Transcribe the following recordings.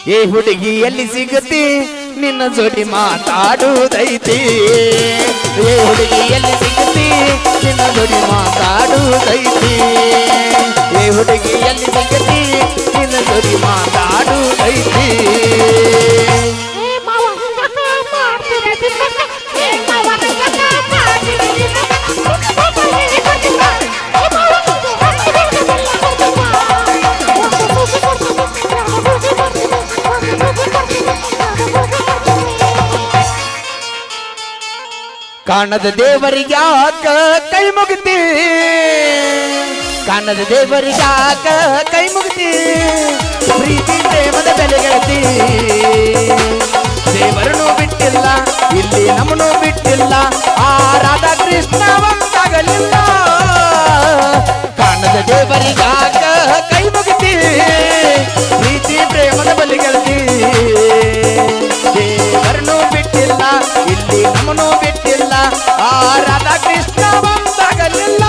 ಏ ಹುಡುಗಿ ಎಲ್ಲಿ ಸಿಗತಿ ನಿನ್ನ ಜೋಡಿ ಮಾತಾಡುವುದೈತಿ ಏ ಹುಡುಗಿ ಎಲ್ಲಿ ಸಿಗತಿ ನಿನ್ನ ಜೋಡಿ ಮಾತಾಡುವುದೈತಿ ಏ ಹುಡುಗಿ ಎಲ್ಲಿ ಸಿಗತಿ ನಿನ್ನ ಜೋಡಿ ಮಾತಾಡುವುದೈತಿ ಕಾಣದ ದೇವರಿಗ್ಯಾಕ ಕೈ ಮುಗಿತಿ ಕಾಣದ ದೇವರಿಗ್ಯಾಕ ಕೈ ಮುಗಿತಿ ಪ್ರೀತಿ ಪ್ರೇಮದ ಬೆಲೆ ಗೆಳತಿ ದೇವರನ್ನು ಬಿಟ್ಟಿಲ್ಲ ಇಲ್ಲಿ ನಮ್ಮನ್ನು ಬಿಟ್ಟಿಲ್ಲ ಆ ರಾಧಾ ಕೃಷ್ಣ ಒಂದಾಗಲಿಲ್ಲ ಕಾಣದ ದೇವರಿಗ್ಯಾಕ ಕೈ ಮುಗಿತಿ ಪ್ರೀತಿ ಪ್ರೇಮದ ಬೆಲೆ ಗೆಳತಿ ದೇವರನ್ನು ಬಿಟ್ಟಿಲ್ಲ ಇಲ್ಲಿ ನಮ್ಮನ್ನು ಬಿಟ್ಟಿಲ್ಲ ಆ ರಾಧಾ ಕೃಷ್ಣ ಒಂದಾಗಲಿಲ್ಲ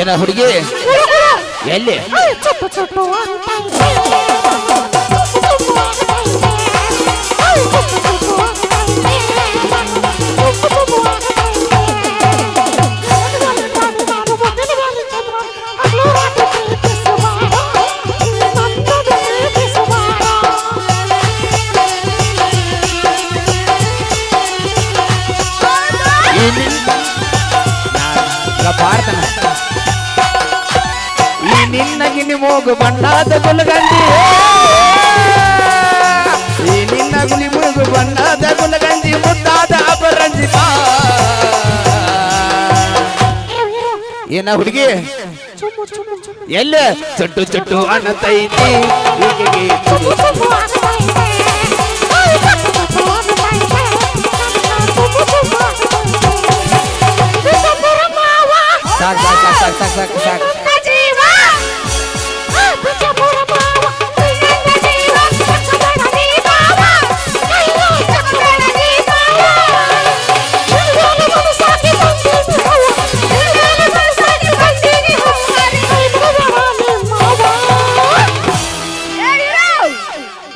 ಏನ ಹುಡುಗಿ ಎಲ್ಲಿ ನಿನ್ನ ಗಿನಿ ಮೂಗು ಬಣ್ಣದ ಗುಲಗಂಜಿ ಈ ನಿನ್ನ ಗುಲಿ ಮೂಗು ಬಣ್ಣದ ಗುಲಗಂಜಿ ಮುದ್ದಾದ ಅಪರಂಜಿ ಏನ ಹುಡುಗಿ ಎಲ್ಲ ಚುಟ್ಟು ಚುಟ್ಟು ಅನ್ನತೈತಿ ಸಾಕು ಸಾಕು ಸಾಕು ಸಾಕು ಸಾಕು ಸಾಕು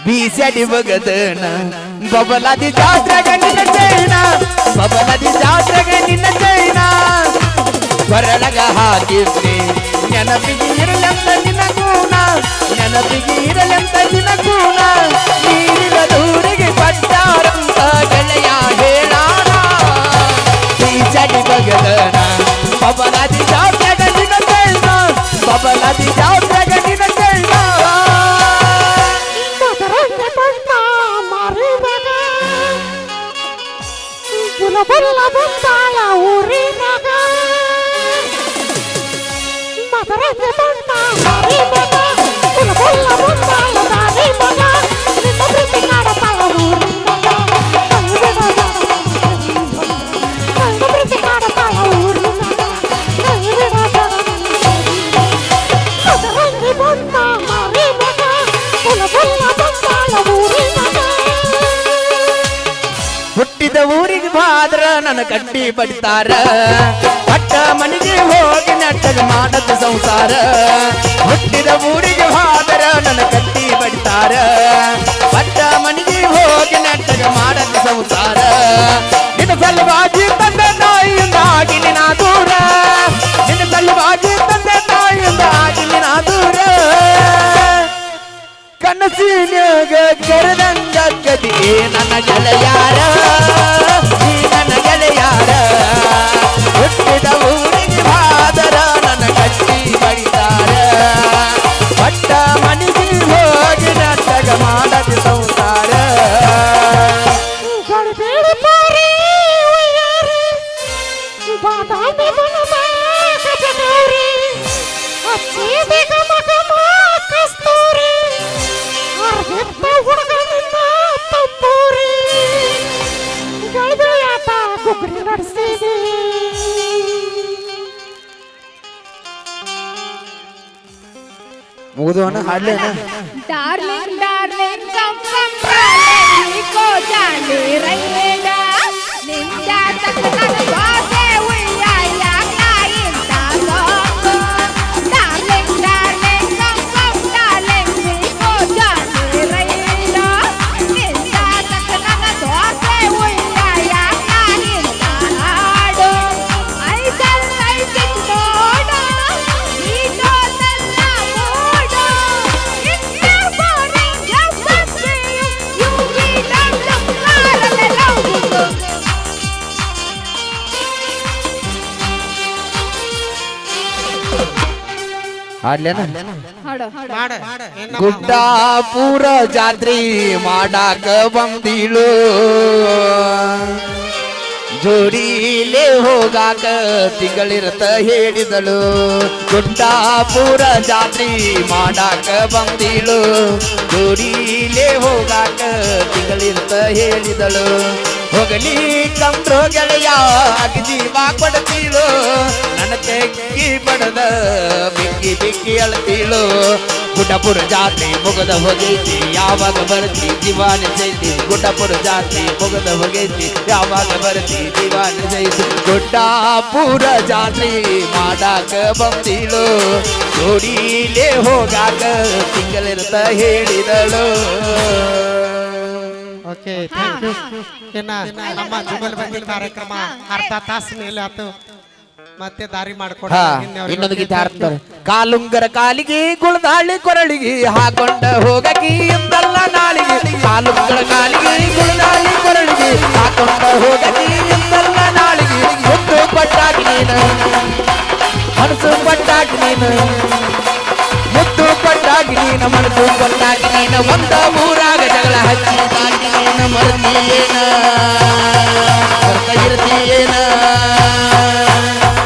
ಬೀಸಡಿ ಬಗದನ ಬಬಲಾದಿ ಜಾತ್ರೆಗ ನಿನ್ನ ಚೈನ ಬಬಲಾದಿ ಜಾತ್ರೆಗ ನಿನ್ನ ಚೈನ ಹೊರಳಗ ಹಾಕಿದ್ನಿ ನೆನಪಿಗೆ ಇರಲೆಂತ ನಿನ್ನ ಕೂನ ನೆನಪಿಗೆ ಇರಲೆಂತ ನಿನ್ನ ಕೂನ ನೀರಿನ ದೂರಿಗೆ ಪಟ್ಟಾರಂತ ಗೆಳೆಯ ಹೇಳಾನ ಬೀಸಡಿ ಬಗದನ ಬಬಲಾದಿ ಜಾತ್ರೆಗ ನಿನ್ನ ಚೈನ ಬಬಲಾದಿ ಜಾತ್ರೆಗ ನಿನ್ನ ಚೈನ ಬಲ್ಲ ಬಂದಾಳ ಊರಿನಾಗ ಮದರದೆ ಬಂದ ಮಾರಿ ಮಗ ಬಲ್ಲ ಬಂದಾಳ ದಾರಿ ಮಗ ನಿನ್ನ ಪ್ರೀತಿ ಕಾಡತಾಳ ಊರಿನಾಗ ನನ್ನ ಪ್ರೀತಿ ಕಾಡತಾಳ ಊರಿನಾಗ ಮದರದೆ ಬಂದ ಮಾರಿ ಮಗ ಬಲ್ಲ ಬಂದಾಳ ಊರಿನಾಗ ಹುಟ್ಟಿದ ಊರಿಗೆ ಬಾದ್ರ ನನ್ನ ಕಟ್ಟಿ ಬಡಿತಾರ ಪಟ್ಟ ಮನೆಗೆ ಹೋಗಿ ನೆಟ್ಟಗ ಮಾಡದ ಸಂಸಾರ ಹುಟ್ಟಿದ ಊರಿಗೆ ಬಾದ್ರ ನನ್ನ ಕಟ್ಟಿ ಬಡಿತಾರ ಪಟ್ಟ ಮನೆಗೆ ಹೋಗಿ ನೆಟ್ಟಗ ಮಾಡದ ಸಂಸಾರ ನಿನ್ನ ಸಲುವಾಗಿ ತಂದೆ ತಾಯಿಯಿಂದ ಆಗಿ ನಿನ್ನ ದೂರ ನಿನ್ನ ಸಲುವಾಗಿ ತಂದೆ ತಾಯಿಯಿಂದ ಆಗಿ ನಿನ್ನ ದೂರ ಕನಸಿನ್ಯಾಗ ಕರೆದಂಗ ಗದಿ ನನ್ನ ಗೆಳೆಯಾರ ನನ್ನ ಗೆಳೆಯಾರ ಹುಟ್ಟಿದ ಊರಿಗೆ ಬಾದರ ನನ್ನ ಕಟ್ಟಿ ಬಡಿತಾರ ಪಟ್ಟ ಮನೆಗೆ ಹೋಗಿ ನಟ್ಟಗ ಮಾಡದ ಸಂಸಾರ ಬಾದಾಮಿ ಬನಮ ಕಚಗೌರಿ ಅಚ್ಚೇದೆ ಗಮ ಗಮ ಕಸ್ತೂರಿ ಅರ್ಧತ್ತ ಹುಡುಗನಿಂದ ತಂಬೂರಿ ಹೋಗೋಣ ಹಾಡ್ಲೇನ Darling, darling, come, come, darling, we go jolly ride. Ninja takkan bose uyaya kain talong. Darling, darling, come, come, darling, we go jolly ride. Ninja takkan bose uyaya kain talong. I shall like it noda, ito nalla moda. It's your boring love country, you be love love love. ಹಾಡ್ಲೇನ ಹಾಡು ಗುಡ್ಡಾಪುರ ಜಾತ್ರಿ ಮಾಡಾಕ ಬಂದಿಳು ಜೋಡಿಲೆ ಹೋಗಾಕ ತಿಂಗಳಿರತ ಹೇಳಿದಳು ಗುಡ್ಡಾಪುರ ಜಾತ್ರಿ ಮಾಡಾಕ ಬಂದಿಳು ಜೋಡಿಲೆ ಹೋಗಾಕ ತಿಂಗಳಿರತ ಹೇಳಿದಳು ಹೋಗಲಿ ಕಂಬ್ರೋ ಗೆಳೆಯ ಜೀವ ಕೊಡ್ತೀಳು ನನ್ನ ತೆಕ್ಕಿ ಬಡದ ಬಿಕ್ಕಿ ಬಿಕ್ಕಿ ಅಳ್ತೀಳು ಗುಡ್ಡಪುರ ಜಾತ್ರೆ ಮುಗದ ಹೋಗೈತಿ ಯಾವಾಗ ಬರ್ತಿ ಜೀವಾನ ಜೈತಿ ಗುಡ್ಡಪುರ ಜಾತ್ರೆ ಮುಗದ ಹೋಗೈತಿ ಯಾವಾಗ ಬರ್ತಿ ಜೀವಾನ ಜೈತಿ ಗುಡ್ಡಾಪುರ ಜಾತ್ರೆ ಮಾಡಾಕ ಬಂದಿಳು ಜೋಡಿಲೆ ಹೋಗಾಕ ತಿಂಗಳಿರ್ತ ಹೇಳಿದಳು ಓಕೆ ಥ್ಯಾಂಕ್ ಯು ಇನ್ನ ನಮ್ಮ ಜುಗಲ್ಬಂದಿ ಕಾರ್ಯಕ್ರಮ ಅರ್ಧ ತಾಸು ಮೇಲೆ ಆತು ಮತ್ತೆ ದಾರಿ ಮಾಡ್ಕೊಡ ಇನ್ನೊಂದು ಗೀತೆ ಹಾಡ್ತಾರೆ ಕಾಲುಂಗರ ಕಾಲಿಗೆ ಗುಳದಾಳಿ ಕೊರಳಿಗೆ ಹಾಕೊಂಡ ಹೋಗಕಿ ಎಂದಲ್ಲ ನಾಳಿಗೆ ಕಾಲುಂಗರ ಕಾಲಿಗೆ ಗುಳದಾಳಿ ಕೊರಳಿಗೆ ಹಾಕೊಂಡ ಹೋಗಕಿ ಎಂದಲ್ಲ ನಾಳಿಗೆ ಮುತ್ತು ಪಟ್ಟಾಗಿ ನೀನು ಮನಸ್ಸು ಪಟ್ಟಾಗಿ ನೀನು ಮುತ್ತು ಪಟ್ಟಾಗಿ ನೀನು ಮನಸ್ಸು ಪಟ್ಟಾಗಿ ನೀನು ಒಂದ ಊರಾಗ ಜಗಳ ಹಚ್ಚಿ ನೀನು ಮರ್ತೀಯೇನ ಮರ್ತ ಇರ್ತೀಯೇನ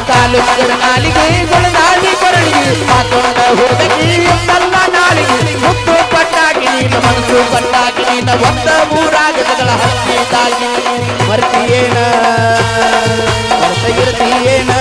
ಕಾಲುಂಗರ ಕಾಲಿಗೆ ಗುಳದಾಳಿ ಕೊರಳಿಗೆ ಹಾಕೊಂಡ ಹೋಗಕಿ ಎಂದಲ್ಲ ನಾಳಿಗೆ ಮುತ್ತು ಪಟ್ಟಾಗಿ ನೀನು ಮನಸ್ಸು ಪಟ್ಟಾಗಿ ನೀನು ಒಂದ ಊರಾಗ ಜಗಳ ಹಚ್ಚಿದಾಗಿ ಮರ್ತೀಯೇನ ಮರ್ತ ಇರ್ತೀಯೇನ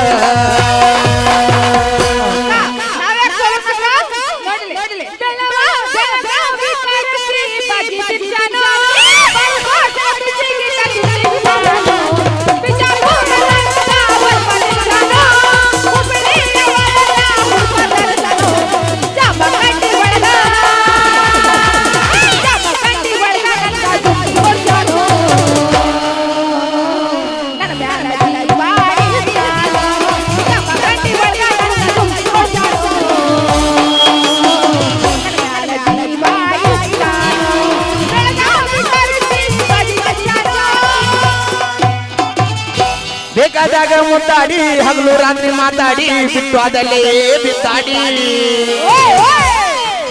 ಬೇಕಾದಾಗ ಮುತ್ತಾಡಿ ಹಗಲು ರಾತ್ರಿ ಮಾತಾಡಿ ಬಿಟ್ಟು ಅದಲ್ಲೇ ಬಿತ್ತಾಡಿ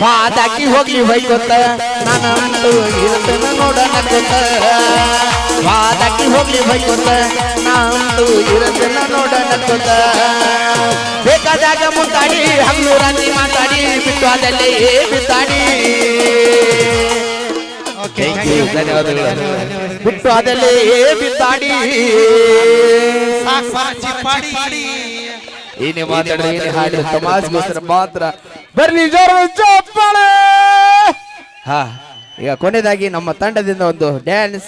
ಪಾದಾಕಿ ಹೋಗ್ಲಿ ಹೊಯ್ಕೊತ್ತ ನಾನಂತೂ ಇರುತ್ತೇನ ನೋಡೋಣ ಗೊತ್ತ ಪಾದಾಕಿ ಹೋಗ್ಲಿ ಹೊಯ್ಕೊತ್ತ ನಾನಂತೂ ಇರುತ್ತೇನ ನೋಡೋಣ ಗೊತ್ತ ಬೇಕಾದಾಗ ಮುತ್ತಾಡಿ ಹಗಲು ರಾತ್ರಿ ಮಾತಾಡಿ ಬಿಟ್ಟು ಅದಲ್ಲೇ ಬಿತ್ತಾಡಿ ಧನ್ಯವಾದಗಳು ಬಿಟ್ಟು ಅದಲ್ಲೇ ಬಿದ್ದಾಡಿ ಏನೇ ಮಾತಾಡಿದ್ರೆ ಏನೇ ಹಾಡಿದ್ರೆ ಸಮಾಜಗೋಸ್ಕರ ಮಾತ್ರ ಬರ್ಲಿ ಜೋರ ಚಪ್ಪಾಳೆ. ಹಾ ಈಗ ಕೊನೆಯದಾಗಿ ನಮ್ಮ ತಂಡದಿಂದ ಒಂದು ಡ್ಯಾನ್ಸ್